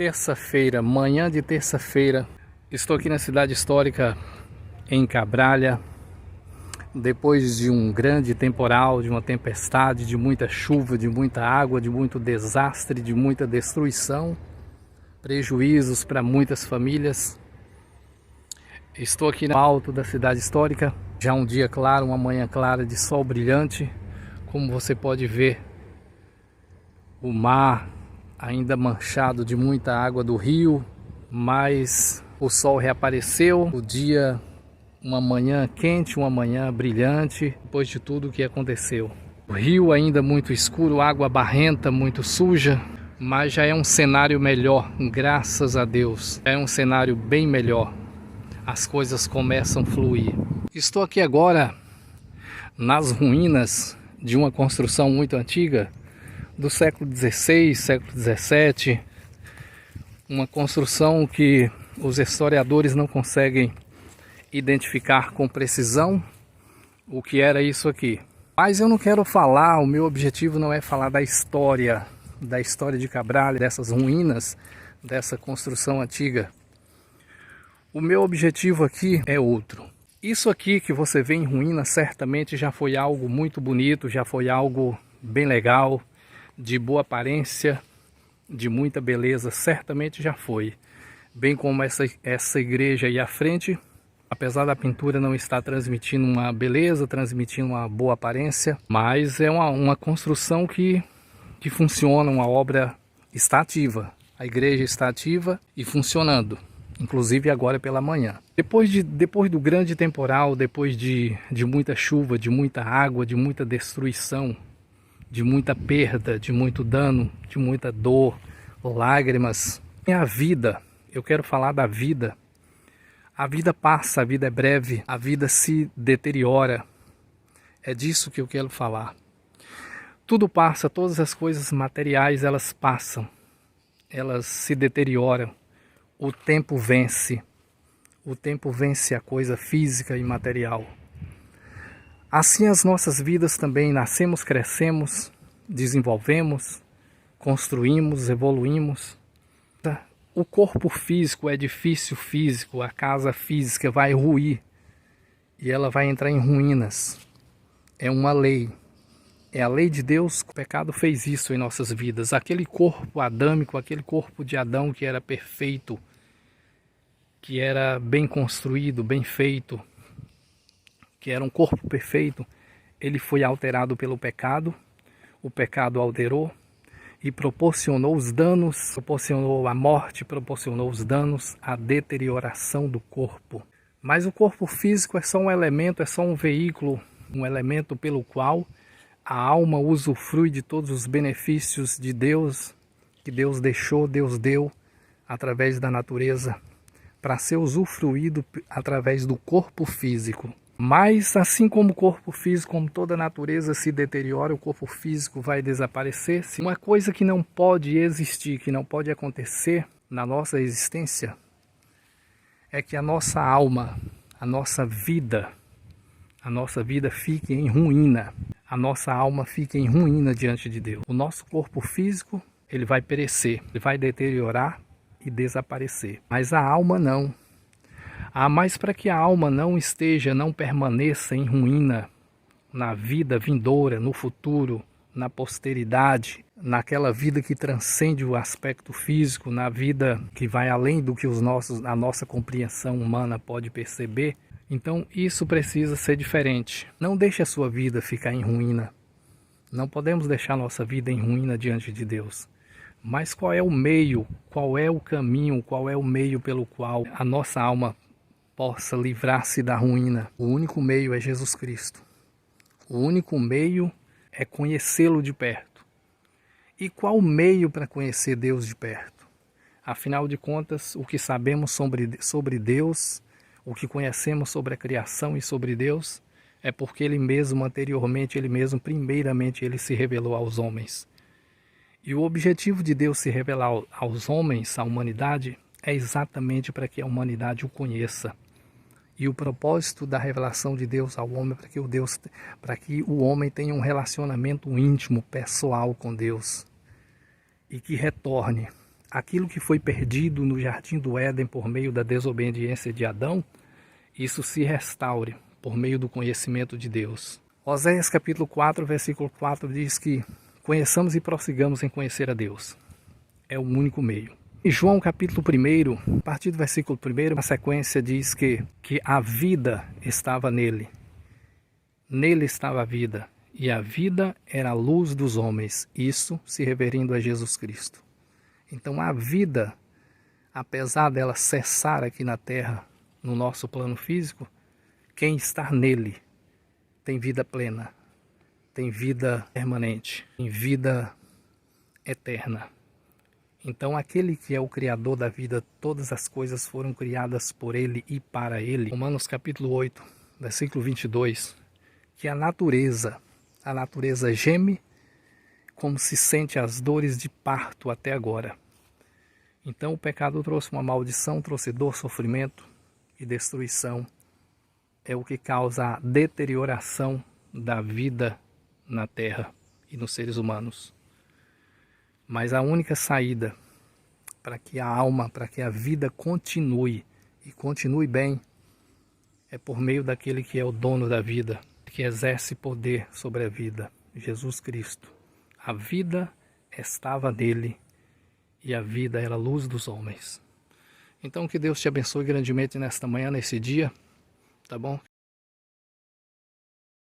Terça-feira, manhã de terça-feira, estou aqui na cidade histórica em Cabralha, depois de um grande temporal, de uma tempestade, de muita chuva, de muita água, de muito desastre, de muita destruição, prejuízos para muitas famílias. Estou aqui no alto da cidade histórica, já um dia claro, uma manhã clara de sol brilhante. Como você pode ver, o mar ainda manchado de muita água do rio, mas o sol reapareceu. O dia, uma manhã quente, uma manhã brilhante, depois de tudo o que aconteceu. O rio ainda muito escuro, água barrenta, muito suja, mas já é um cenário melhor, graças a Deus. É um cenário bem melhor. As coisas começam a fluir. Estou aqui agora nas ruínas de uma construção muito antiga, do século XVI, século XVII, uma construção que os historiadores não conseguem identificar com precisão o que era isso aqui. Mas eu não quero falar, o meu objetivo não é falar da história de Cabralha, dessas ruínas, dessa construção antiga. O meu objetivo aqui é outro. Isso aqui que você vê em ruína certamente já foi algo muito bonito, já foi algo bem legal, de boa aparência, de muita beleza, certamente já foi. Bem como essa igreja aí à frente, apesar da pintura não estar transmitindo uma beleza, transmitindo uma boa aparência, mas é uma construção que funciona, uma obra está ativa. A igreja está ativa e funcionando, inclusive agora pela manhã. Depois do grande temporal, depois de muita chuva, de muita água, de muita destruição, de muita perda, de muito dano, de muita dor, lágrimas. É a vida, eu quero falar da vida. A vida passa, a vida é breve, a vida se deteriora. É disso que eu quero falar. Tudo passa, todas as coisas materiais elas passam, elas se deterioram. O tempo vence a coisa física e material. Assim as nossas vidas também, nascemos, crescemos, desenvolvemos, construímos, evoluímos. O corpo físico, o edifício físico, a casa física vai ruir e ela vai entrar em ruínas. É uma lei, é a lei de Deus. O pecado fez isso em nossas vidas. Aquele corpo adâmico, aquele corpo de Adão que era perfeito, que era bem construído, bem feito, que era um corpo perfeito, ele foi alterado pelo pecado. O pecado alterou e proporcionou os danos, proporcionou a morte, proporcionou os danos, a deterioração do corpo. Mas o corpo físico é só um elemento, é só um veículo, um elemento pelo qual a alma usufrui de todos os benefícios de Deus, que Deus deixou, Deus deu através da natureza, para ser usufruído através do corpo físico. Mas assim como o corpo físico, como toda a natureza se deteriora, o corpo físico vai desaparecer. Uma coisa que não pode existir, que não pode acontecer na nossa existência, é que a nossa alma, a nossa vida fique em ruína. A nossa alma fique em ruína diante de Deus. O nosso corpo físico, ele vai perecer, ele vai deteriorar e desaparecer. Mas a alma não. Mas para que a alma não permaneça em ruína na vida vindoura, no futuro, na posteridade, naquela vida que transcende o aspecto físico, na vida que vai além do que a nossa compreensão humana pode perceber, então isso precisa ser diferente. Não deixe a sua vida ficar em ruína. Não podemos deixar a nossa vida em ruína diante de Deus. Mas qual é o meio, qual é o caminho, qual é o meio pelo qual a nossa alma possa livrar-se da ruína? O único meio é Jesus Cristo. O único meio é conhecê-lo de perto. E qual o meio para conhecer Deus de perto? Afinal de contas, o que sabemos sobre Deus, o que conhecemos sobre a criação e sobre Deus, é porque Ele mesmo, anteriormente, primeiramente, Ele se revelou aos homens. E o objetivo de Deus se revelar aos homens, à humanidade, é exatamente para que a humanidade o conheça. E o propósito da revelação de Deus ao homem é para que o homem tenha um relacionamento íntimo, pessoal com Deus. E que retorne aquilo que foi perdido no Jardim do Éden por meio da desobediência de Adão, isso se restaure por meio do conhecimento de Deus. Oséias capítulo 4, versículo 4 diz que conheçamos e prossigamos em conhecer a Deus. É o único meio. E João capítulo 1, a partir do versículo 1, a sequência diz que a vida estava nele. Nele estava a vida, e a vida era a luz dos homens. Isso se referindo a Jesus Cristo. Então a vida, apesar dela cessar aqui na terra, no nosso plano físico, quem está nele tem vida plena, tem vida permanente, tem vida eterna. Então aquele que é o Criador da vida, todas as coisas foram criadas por ele e para ele. Romanos capítulo 8, versículo 22, que a natureza geme como se sente as dores de parto até agora. Então o pecado trouxe uma maldição, trouxe dor, sofrimento e destruição. É o que causa a deterioração da vida na terra e nos seres humanos. Mas a única saída para que a alma, para que a vida continue e continue bem, é por meio daquele que é o dono da vida, que exerce poder sobre a vida, Jesus Cristo. A vida estava nele e a vida era a luz dos homens. Então que Deus te abençoe grandemente nesta manhã, nesse dia, tá bom?